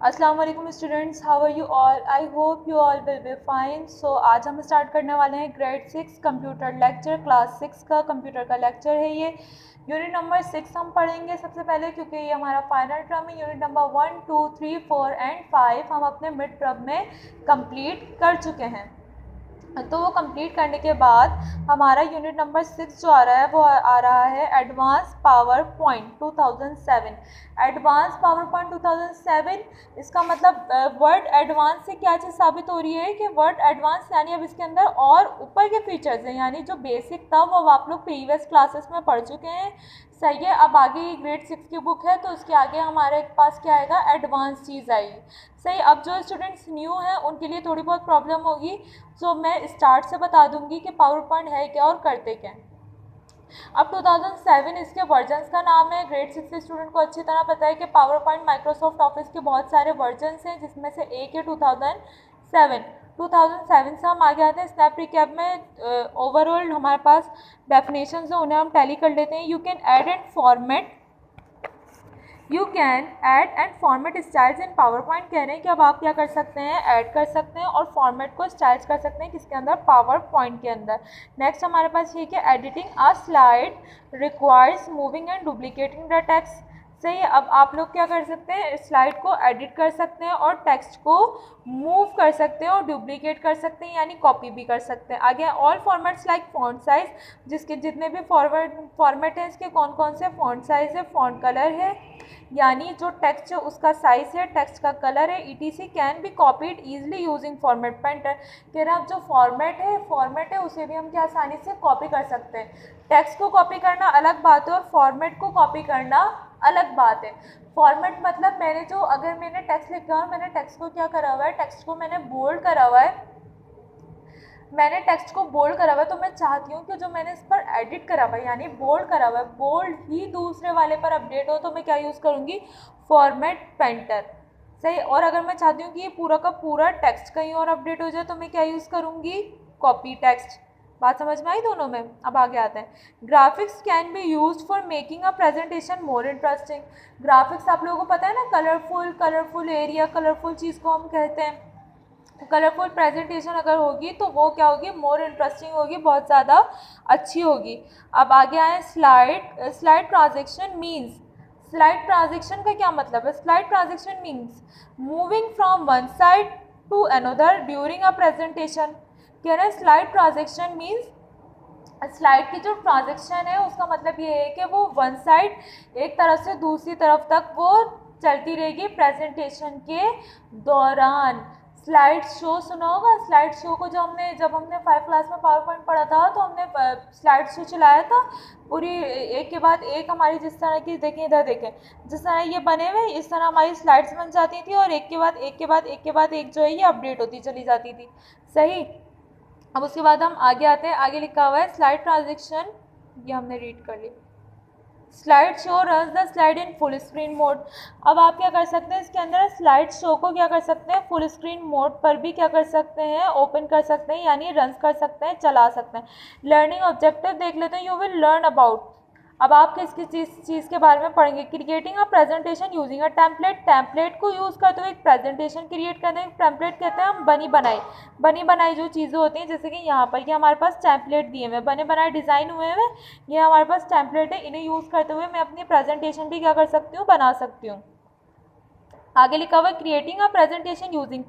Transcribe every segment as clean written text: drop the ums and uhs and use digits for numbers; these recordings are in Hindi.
अस्सलाम वालेकुम students, how are you all? I hope you all will be fine. So आज हम स्टार्ट करने वाले हैं ग्रेड 6 कंप्यूटर लेक्चर, क्लास 6 का कंप्यूटर का लेक्चर है ये। यूनिट नंबर 6 हम पढ़ेंगे सबसे पहले, क्योंकि ये हमारा फाइनल टर्म है। यूनिट नंबर 1, 2, 3, 4 एंड 5 हम अपने मिड टर्म में कंप्लीट कर चुके हैं। तो वो कंप्लीट करने के बाद हमारा यूनिट नंबर 6 जो आ रहा है वो आ रहा है advance power point 2007। Advance power point 2007, इसका मतलब वर्ड एडवांस से क्या चीज़ साबित हो रही है कि वर्ड एडवांस यानी अब इसके अंदर और ऊपर के फीचर्स हैं, यानी जो बेसिक था वो आप लोग प्रीवियस क्लासेस में पढ़ चुके हैं। सही है। अब आगे ग्रेड 6 की बुक है तो उसके आगे हमारे पास क्या आएगा, एडवांस चीज़ आएगी। सही। अब जो स्टूडेंट्स न्यू हैं उनके लिए थोड़ी बहुत प्रॉब्लम होगी, तो मैं स्टार्ट से बता दूंगी कि पावर पॉइंट है क्या और करते क्या। अब 2007 इसके वर्जन्स का नाम है। ग्रेड 6 के स्टूडेंट को अच्छी तरह पता है कि पावर पॉइंट माइक्रोसॉफ्ट ऑफिस के बहुत सारे वर्जन्स हैं, जिसमें से एक है 2007। 2007 से हम आगे आते हैं स्नैप रिकैप में। ओवरऑल हमारे पास डेफिनेशन जो उन्हें हम टैली कर लेते हैं। You can add and format styles in power point. कह रहे हैं कि अब आप क्या कर सकते हैं, ऐड कर सकते हैं और फॉर्मेट को स्टाइल्स कर सकते हैं किसके अंदर, पावर पॉइंट के अंदर। नेक्स्ट हमारे पास ये कि editing a slide requires moving and duplicating the text. सही है। अब आप लोग क्या कर सकते हैं, स्लाइड को एडिट कर सकते हैं और टेक्स्ट को मूव कर सकते हैं और डुप्लीकेट कर सकते हैं, यानी कॉपी भी कर सकते हैं। आगे all formats like font size, जिसके जितने भी फॉर्मेट हैं इसके कौन कौन से फॉन्ट साइज है, फॉन्ट कलर है, यानी जो टेक्स्ट है उसका साइज है, टेक्स्ट का कलर है। ETC can be copied easily using format painter. कह रहे हैं अब जो फॉर्मेट है उसे भी हम क्या आसानी से कॉपी कर सकते हैं। टेक्स्ट को कॉपी करना अलग बात है और फॉर्मेट को कॉपी करना अलग बात है। फॉर्मेट मतलब अगर मैंने टेक्स्ट लिखा है, मैंने टेक्स्ट को क्या करा हुआ है, टेक्स्ट को मैंने बोल्ड करा हुआ है, तो मैं चाहती हूँ कि जो मैंने इस पर एडिट करा हुआ है यानी बोल्ड करा हुआ है, बोल्ड ही दूसरे वाले पर अपडेट हो, तो मैं क्या यूज़ करूँगी, फॉर्मेट पेंटर। सही। और अगर मैं चाहती हूँ कि ये पूरा का पूरा टेक्स्ट कहीं और अपडेट हो जाए तो मैं क्या यूज़ करूँगी, कॉपी टेक्स्ट। बात समझ में आई दोनों में? अब आगे आते हैं। Graphics can be use for making a presentation more interesting. Graphics आप लोगों को पता है ना, कलरफुल एरिया, कलरफुल चीज़ को हम कहते हैं। कलरफुल प्रेजेंटेशन अगर होगी तो वो क्या होगी, मोर इंटरेस्टिंग होगी, बहुत ज़्यादा अच्छी होगी। अब आगे आए slide transaction means. Slide transaction का क्या मतलब है? Slide transaction means moving from one side to another during a presentation. कह रहे हैं स्लाइड ट्रांजेक्शन मीन्स, स्लाइड की जो ट्रांजेक्शन है उसका मतलब ये है कि वो वन साइड, एक तरफ से दूसरी तरफ तक वो चलती रहेगी प्रेजेंटेशन के दौरान। स्लाइड शो सुना होगा। स्लाइड शो को जब हमने 5 क्लास में पावर पॉइंट पढ़ा था तो हमने स्लाइड शो चलाया था पूरी, एक के बाद एक हमारी, जिस तरह की देखें, इधर देखें, जिस तरह ये बने हुए इस तरह हमारी स्लाइड्स बन जाती थी और एक के बाद एक जो है ये अपडेट होती चली जाती थी। सही। अब उसके बाद हम आगे आते हैं। आगे लिखा हुआ है स्लाइड ट्रांजेक्शन, ये हमने रीड कर ली। Slide show runs the slide in full screen mode. अब आप क्या कर सकते हैं, इसके अंदर स्लाइड शो को क्या कर सकते हैं, फुल स्क्रीन मोड पर भी क्या कर सकते हैं, ओपन कर सकते हैं, यानी रन कर सकते हैं, चला सकते हैं। लर्निंग ऑब्जेक्टिव देख लेते हैं। यू विल लर्न अबाउट, अब आप किस चीज़ के बारे में पढ़ेंगे, creating a presentation using a template को यूज़ करते हुए एक प्रेजेंटेशन क्रिएट करते हैं। टेम्पलेट कहते हैं हम बनी बनाई जो चीज़ें होती हैं, जैसे कि यहाँ पर ये हमारे पास टेम्पलेट दिए हुए, बने बनाए डिज़ाइन हुए हुए, ये हमारे पास टेम्पलेट है, इन्हें यूज़ करते हुए मैं अपनी प्रेजेंटेशन भी क्या कर सकती हूँ, बना सकती हूँ। आगे लिखा हुआ है creating a presentation using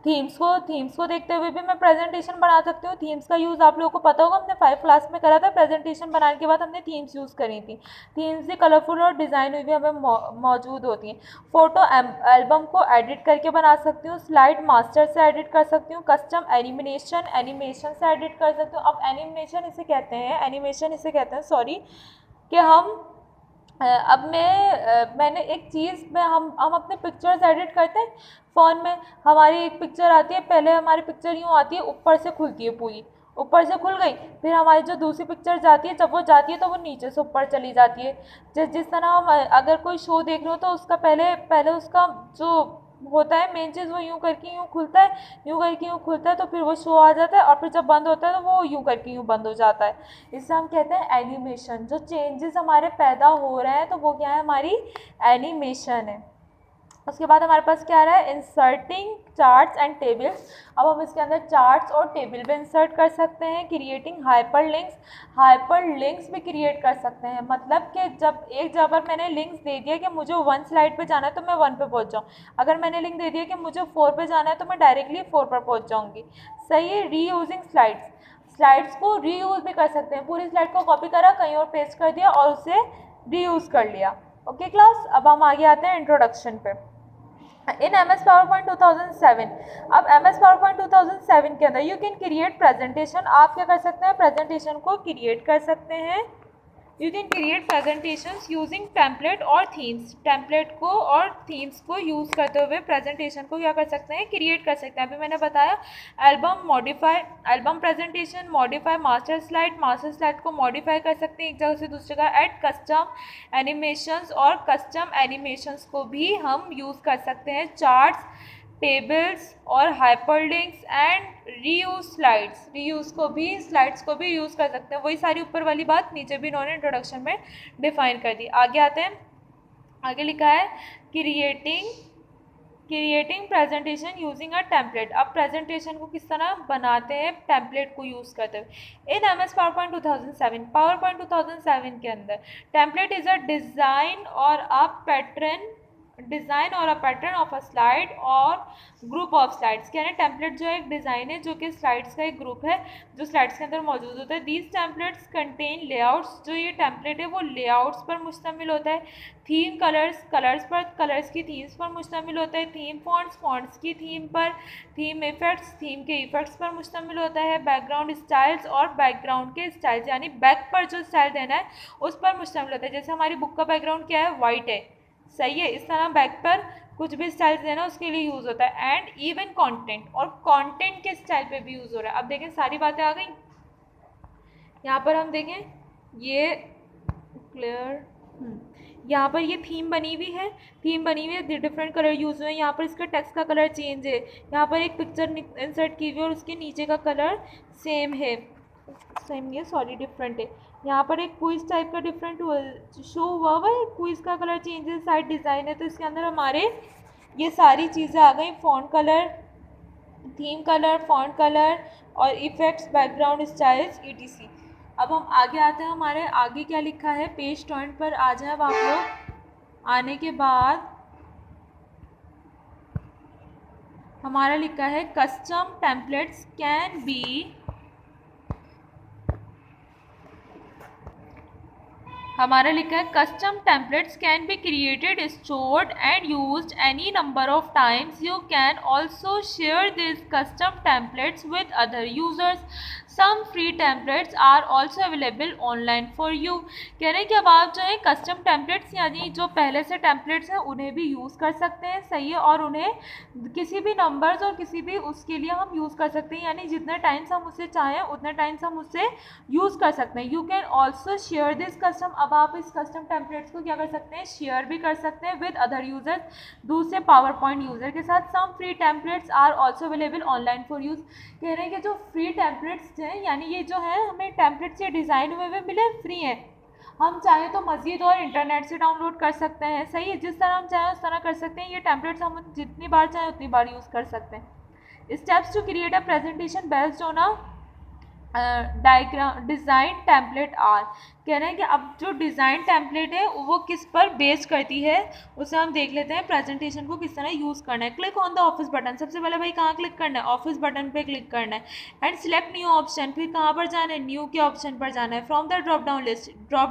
themes को देखते हुए भी मैं प्रेजेंटेशन बना सकती हूँ। थीम्स का यूज़ आप लोगों को पता होगा, हमने 5 क्लास में करा था। प्रेजेंटेशन बनाने के बाद हमने थीम्स यूज़ करी थी। थीम्स भी कलरफुल और डिज़ाइन हुई भी हमें मौजूद होती हैं। फोटो एल्बम को एडिट करके बना सकती हूँ। स्लाइड मास्टर से एडिट कर सकती हूँ। कस्टम एनिमेशन से एडिट कर सकती हूँ। अब एनिमेशन इसे कहते हैं सॉरी, कि हम अब मैंने एक चीज़ में हम अपने पिक्चर्स एडिट करते हैं फ़ोन में। हमारी एक पिक्चर आती है, पहले हमारी पिक्चर यूँ आती है, ऊपर से खुलती है, पूरी ऊपर से खुल गई, फिर हमारी जो दूसरी पिक्चर जाती है, जब वो जाती है तो वो नीचे से ऊपर चली जाती है। जिस तरह हम अगर कोई शो देख रहे हो तो उसका पहले उसका जो होता है मेन चीज़, वो यूँ करके यूँ खुलता है, तो फिर वो शो आ जाता है, और फिर जब बंद होता है तो वो यूँ करके यूँ बंद हो जाता है। इसे हम कहते हैं एनिमेशन। जो चेंजेस हमारे पैदा हो रहे हैं तो वो क्या है, हमारी एनिमेशन है। उसके बाद हमारे पास क्या आ रहा है, इंसर्टिंग चार्ट्स एंड टेबल्स। अब हम इसके अंदर चार्ट्स और टेबल भी इंसर्ट कर सकते हैं। क्रिएटिंग हाइपर लिंक्स भी क्रिएट कर सकते हैं। मतलब कि जब एक जगह पर मैंने लिंक्स दे दिया कि मुझे 1 स्लाइड पे जाना है तो मैं 1 पे पहुंच जाऊँ, अगर मैंने लिंक दे दिया कि मुझे 4 पे जाना है तो मैं डायरेक्टली 4 पर पहुंच जाऊँगी। सही है। रीयूजिंग स्लाइड्स को रीयूज भी कर सकते हैं। पूरी स्लाइड को कॉपी करा, कहीं और पेस्ट कर दिया और उसे रीयूज कर लिया। ओके क्लास, अब हम आगे आते हैं इंट्रोडक्शन पे। इन MS PowerPoint 2007, अब MS PowerPoint 2007 के अंदर यू कैन क्रिएट प्रेजेंटेशन। आप क्या कर सकते हैं, प्रेजेंटेशन को क्रिएट कर सकते हैं। You can create presentations using template और थीम्स। टेम्पलेट को और थीम्स को यूज़ करते हुए प्रेजेंटेशन को क्या कर सकते हैं, क्रिएट कर सकते हैं। अभी मैंने बताया album presentation, modify master slide को मॉडिफाई कर सकते हैं एक जगह से दूसरी जगह। ऐड कस्टम एनिमेशंस, और कस्टम एनिमेशंस को भी हम यूज़ कर सकते हैं। चार्ट्स, टेबल्स और हाइपरलिंक्स एंड रीयूज स्लाइड्स को भी यूज़ कर सकते हैं। वही सारी ऊपर वाली बात नीचे भी इन्होंने इंट्रोडक्शन में डिफाइन कर दी। आगे आते हैं, आगे लिखा है creating presentation using a template. अब प्रेजेंटेशन को किस तरह बनाते हैं, टेम्पलेट को यूज़ करते हुए। इन MS PowerPoint 2007, PowerPoint 2007 के अंदर टेम्पलेट इज़ अ डिज़ाइन और a pattern of a slide और ग्रुप ऑफ स्लाइड्स। क्या है, टेम्पलेट जो है एक डिज़ाइन है जो कि स्लाइड्स का एक ग्रुप है जो स्लाइड्स के अंदर मौजूद होता है। दीज टेम्पलेट्स कंटेन लेआउट्स, जो ये टेम्पलेट है वो लेआउट्स पर मुश्तमिल होता है। थीम कलर्स की थीम्स पर मुश्तमिल होता है। थीम फॉन्ट्स की थीम पर। थीम के इफेक्ट्स पर मुश्तमिल होता है। बैकग्राउंड स्टाइल्स और बैकग्राउंड के स्टाइल्स, यानी बैक पर जो स्टाइल देना है उस पर मुश्तमिल होता है। जैसे हमारी बुक का बैकग्राउंड क्या है, वाइट है, सही है, इस तरह बैक पर कुछ भी स्टाइल देना उसके लिए यूज़ होता है। एंड इवन कंटेंट, और कंटेंट के स्टाइल पे भी यूज़ हो रहा है। अब देखें सारी बातें आ गई। यहाँ पर हम देखें ये क्लियर, यहाँ पर ये थीम बनी हुई है, डिफरेंट कलर यूज़ हुए हैं। यहाँ पर इसका टेक्स्ट का कलर चेंज है। यहाँ पर एक पिक्चर इंसर्ट की हुई है और उसके नीचे का कलर सेम है, डिफरेंट है। यहाँ पर एक क्विज टाइप का डिफरेंट शो हुआ है, क्विज का कलर चेंज है, साइड डिज़ाइन है। तो इसके अंदर हमारे ये सारी चीज़ें आ गई, font colour, theme colour, font colour और इफेक्ट्स, बैकग्राउंड स्टाइल्स etc। अब हम आगे आते हैं, हमारे आगे क्या लिखा है, पेज 20 पर आ जाए अब आप लोग। आने के बाद हमारा लिखा है कस्टम टेम्पलेट्स कैन बी, हमारा लिखा है custom templates can be created, stored and used any number of times. You can also share this custom templates with other users. Some free templates are also available online for you. कह रहे हैं कि अब आप जो है कस्टम टेम्पलेट्स यानी जो पहले से टेम्पलेट्स हैं उन्हें भी यूज़ कर सकते हैं, सही है, और उन्हें किसी भी नंबर्स और किसी भी उसके लिए हम यूज़ कर सकते हैं, यानी जितने टाइम्स हम उससे चाहें उतने टाइम्स हम उससे यूज़ कर सकते हैं। You can also share this custom, अब आप इस कस्टम टेम्पलेट्स को क्या कर सकते हैं, शेयर भी कर सकते हैं विद अदर यूजर्स, दूसरे पावर पॉइंट यूज़र के साथ। Some free templates are also available online for use. कह रहे हैं कि जो फ्री टेम्पलेट्स हैं, यानी ये जो है हमें टेम्पलेट्स ये डिज़ाइन हुए मिले फ्री हैं, हम चाहें तो मज़ीद और इंटरनेट से डाउनलोड कर सकते हैं, सही है, जिस तरह हम चाहें उस तरह कर सकते हैं। ये टेम्पलेट्स हम जितनी बार चाहें उतनी बार यूज़ कर सकते हैं। Steps to create a presentation based on a design template are. कह रहे हैं कि अब जो डिज़ाइन टेम्पलेट है वो किस पर बेस करती है उसे हम देख लेते हैं, प्रेजेंटेशन को किस तरह यूज़ करना है। Click on the office button, सबसे पहले भाई कहाँ क्लिक करना है, ऑफिस बटन पे क्लिक करना है। एंड सिलेक्ट न्यू ऑप्शन, फिर कहाँ पर जाना है, न्यू के ऑप्शन पर जाना है। From the drop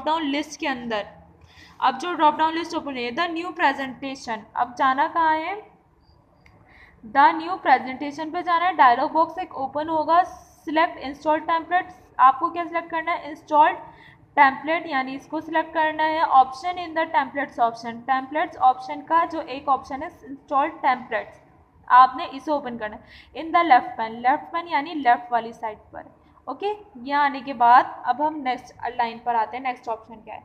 down list के अंदर अब जो ड्रॉप डाउन लिस्ट ओपन है, द न्यू प्रेजेंटेशन, अब जाना कहाँ है, द न्यू प्रेजेंटेशन पे जाना है। डायलॉग बॉक्स एक ओपन होगा, सिलेक्ट इंस्टॉल टेम्पलेट्स, आपको क्या सिलेक्ट करना है, इंस्टॉल्ड टेम्पलेट, यानी इसको सिलेक्ट करना है। Option in the templates option का जो एक ऑप्शन है इंस्टॉल्ड टेम्पलेट्स, आपने इसे ओपन करना है। इन द लेफ्ट पैन यानी लेफ्ट वाली साइड पर, ओके। यहाँ आने के बाद अब हम नेक्स्ट लाइन पर आते हैं, नेक्स्ट ऑप्शन क्या है।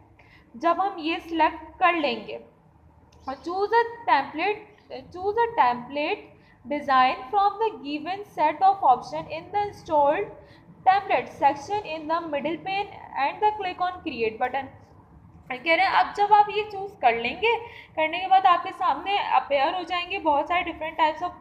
जब हम ये सिलेक्ट कर लेंगे और choose a template design from the given set of option in the installed template section in the middle pane and the click on create button। कह रहे हैं अब जब आप ये चूज़ कर लेंगे, करने के बाद आपके सामने अपेयर हो जाएंगे बहुत सारे डिफरेंट टाइप्स ऑफ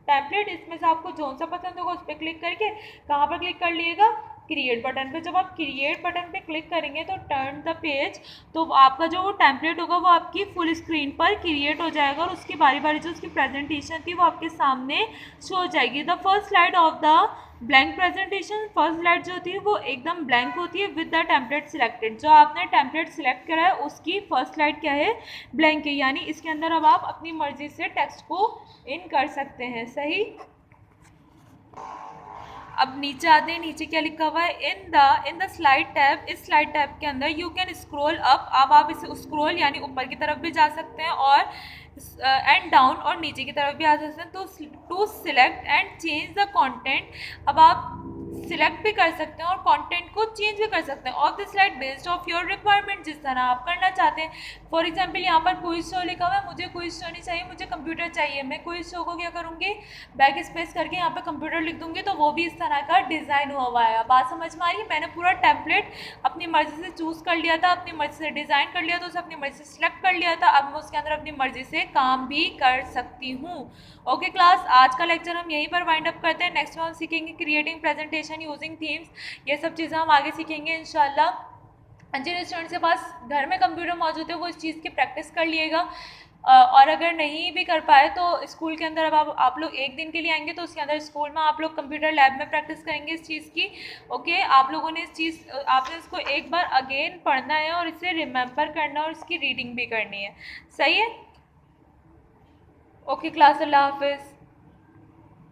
टेम्पलेट। इसमें से आपको जोन सा पसंद होगा उस पर क्लिक करके कहाँ पर क्लिक कर लिएगा, क्रिएट बटन पे। जब आप क्रिएट बटन पे क्लिक करेंगे तो टर्न द पेज, तो आपका जो वो टेम्पलेट होगा वो आपकी फुल स्क्रीन पर क्रिएट हो जाएगा और उसकी बारी बारी जो उसकी प्रेजेंटेशन थी वो आपके सामने शो हो जाएगी। The first slide of the blank presentation, first slide जो होती है वो एकदम ब्लैंक होती है विद द टेम्पलेट सिलेक्टेड। जो आपने टेम्पलेट सिलेक्ट करा है उसकी फर्स्ट स्लाइड क्या है, ब्लैंक है, यानी इसके अंदर अब आप अपनी मर्जी से टेक्स्ट को इन कर सकते हैं। सही। अब नीचे आते हैं, नीचे क्या लिखा हुआ है, इन द स्लाइड टैब, इस स्लाइड टैब के अंदर यू कैन स्क्रॉल अप, अब आप इसे स्क्रॉल यानी ऊपर की तरफ भी जा सकते हैं और एंड डाउन और नीचे की तरफ भी आ सकते हैं। तो to select and change the content, अब आप सिलेक्ट भी कर सकते हैं और कंटेंट को चेंज भी कर सकते हैं of the slide based of your requirement, जिस तरह आप करना चाहते हैं। फॉर एग्जांपल यहाँ पर क्विज शो लिखा हुआ है, मुझे क्विज शो नहीं चाहिए, मुझे कंप्यूटर चाहिए। मैं क्विज शो को क्या करूँगी, बैक स्पेस करके यहाँ पे कंप्यूटर लिख दूँगी तो वो भी इस तरह का डिज़ाइन हुआ हुआ है। बात समझ में आ रही है। मैंने पूरा टेम्पलेट अपनी मर्ज़ी से चूज़ कर लिया था, अपनी मर्ज़ी से डिज़ाइन कर लिया था, उसे अपनी मर्ज़ी से सिलेक्ट कर लिया था। अब मैं उसके अंदर अपनी मर्ज़ी से काम भी कर सकती हूँ। ओके क्लास, आज का लेक्चर हम यहीं पर वाइंड अप करते हैं। नेक्स्ट में हम सीखेंगे क्रिएटिंग प्रेजेंटेशन यूजिंग थीम्स, ये सब चीज़ें हम आगे सीखेंगे इंशाल्लाह। जिन स्टूडेंट्स के पास घर में कंप्यूटर मौजूद है वो इस चीज़ की प्रैक्टिस कर लिएगा, और अगर नहीं भी कर पाए तो स्कूल के अंदर अब आप लोग एक दिन के लिए आएंगे तो उसके अंदर स्कूल में आप लोग कंप्यूटर लैब में प्रैक्टिस करेंगे इस चीज़ की। ओके, आप लोगों ने इस चीज़, आपने इसको एक बार अगेन पढ़ना है और इसे रिमेंबर करना है और इसकी रीडिंग भी करनी है। सही है। ओके क्लास, अल्लाह हाफिज़।